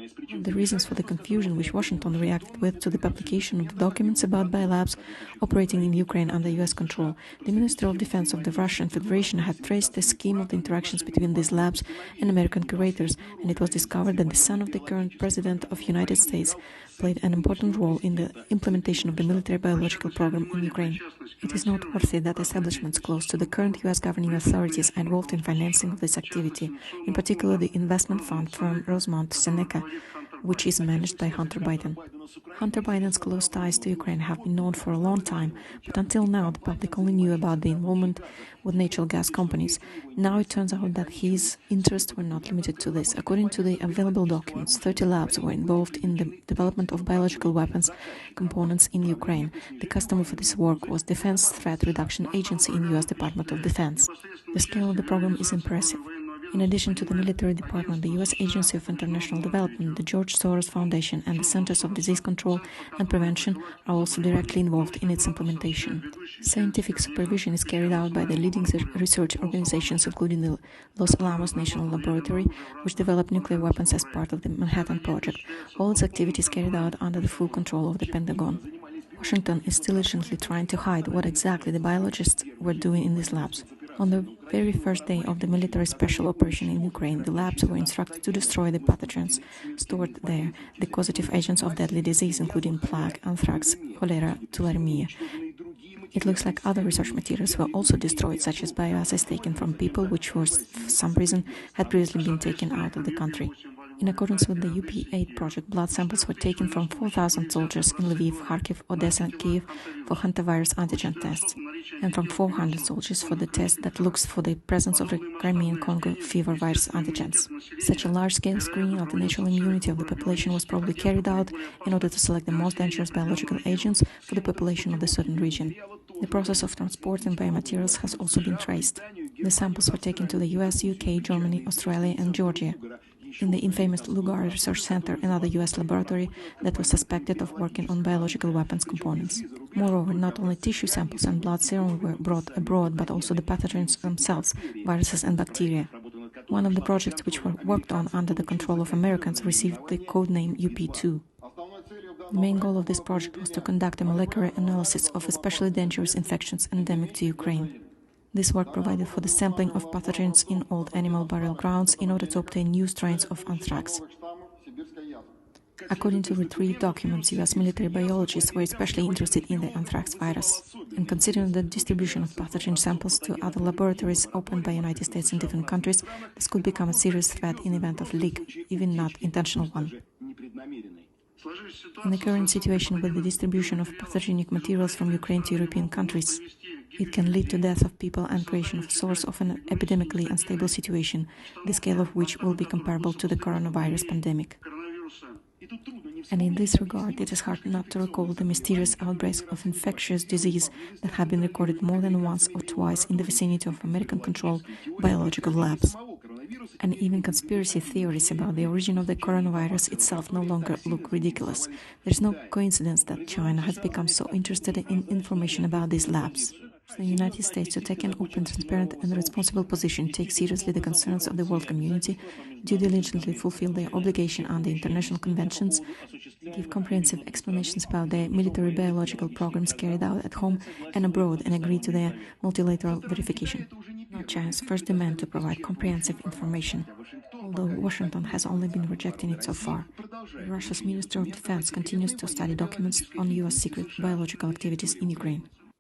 One of the reasons for the confusion which Washington reacted with to the publication of the documents about Biolabs operating in Ukraine under US control, the Minister of Defense of the Russian Federation had traced the scheme of the interactions between these labs and American curators, and it was discovered that the son of the current President of the United States played an important role in the implementation of the military biological program in Ukraine. It is noteworthy that establishments close to the current US governing authorities are involved in financing of this activity, in particular the investment fund firm Rosemont Seneca, which is managed by Hunter Biden. Hunter Biden's close ties to Ukraine have been known for a long time, but until now the public only knew about the involvement with natural gas companies. Now it turns out that his interests were not limited to this. According to the available documents, 30 labs were involved in the development of biological weapons components in Ukraine. The customer for this work was Defense Threat Reduction Agency in US Department of Defense. The scale of the program is impressive. In addition to the military department, the U.S. Agency of International Development, the George Soros Foundation, and the Centers of Disease Control and Prevention are also directly involved in its implementation. Scientific supervision is carried out by the leading research organizations, including the Los Alamos National Laboratory, which developed nuclear weapons as part of the Manhattan Project. All its activities carried out under the full control of the Pentagon. Washington is diligently trying to hide what exactly the biologists were doing in these labs. On the very first day of the military special operation in Ukraine, the labs were instructed to destroy the pathogens stored there, the causative agents of deadly disease, including plague, anthrax, cholera, tularemia. It looks like other research materials were also destroyed, such as bioassays taken from people which, for some reason, had previously been taken out of the country. In accordance with the UP8 project, blood samples were taken from 4,000 soldiers in Lviv, Kharkiv, Odessa, and Kiev for hantavirus antigen tests, and from 400 soldiers for the test that looks for the presence of the Crimean Congo fever virus antigens. Such a large-scale screening of the natural immunity of the population was probably carried out in order to select the most dangerous biological agents for the population of the certain region. The process of transporting biomaterials has also been traced. The samples were taken to the US, UK, Germany, Australia, and Georgia. In the infamous Lugar Research Center, another US laboratory that was suspected of working on biological weapons components. Moreover, not only tissue samples and blood serum were brought abroad, but also the pathogens themselves, viruses and bacteria. One of the projects which were worked on under the control of Americans received the codename UP2. The main goal of this project was to conduct a molecular analysis of especially dangerous infections endemic to Ukraine. This work provided for the sampling of pathogens in old animal burial grounds in order to obtain new strains of anthrax. According to retrieved documents, US military biologists were especially interested in the anthrax virus, and considering the distribution of pathogen samples to other laboratories opened by the United States in different countries, this could become a serious threat in event of leak, even not intentional one. In the current situation with the distribution of pathogenic materials from Ukraine to European countries, it can lead to death of people and creation of a source of an epidemically unstable situation, the scale of which will be comparable to the coronavirus pandemic. And in this regard, it is hard not to recall the mysterious outbreaks of infectious disease that have been recorded more than once or twice in the vicinity of American-controlled biological labs. And even conspiracy theories about the origin of the coronavirus itself no longer look ridiculous. There is no coincidence that China has become so interested in information about these labs. For the United States to take an open, transparent and responsible position, take seriously the concerns of the world community, do diligently fulfill their obligation under international conventions, give comprehensive explanations about their military biological programs carried out at home and abroad, and agree to their multilateral verification. Not China's first demand to provide comprehensive information, although Washington has only been rejecting it so far. Russia's Minister of Defense continues to study documents on US secret biological activities in Ukraine.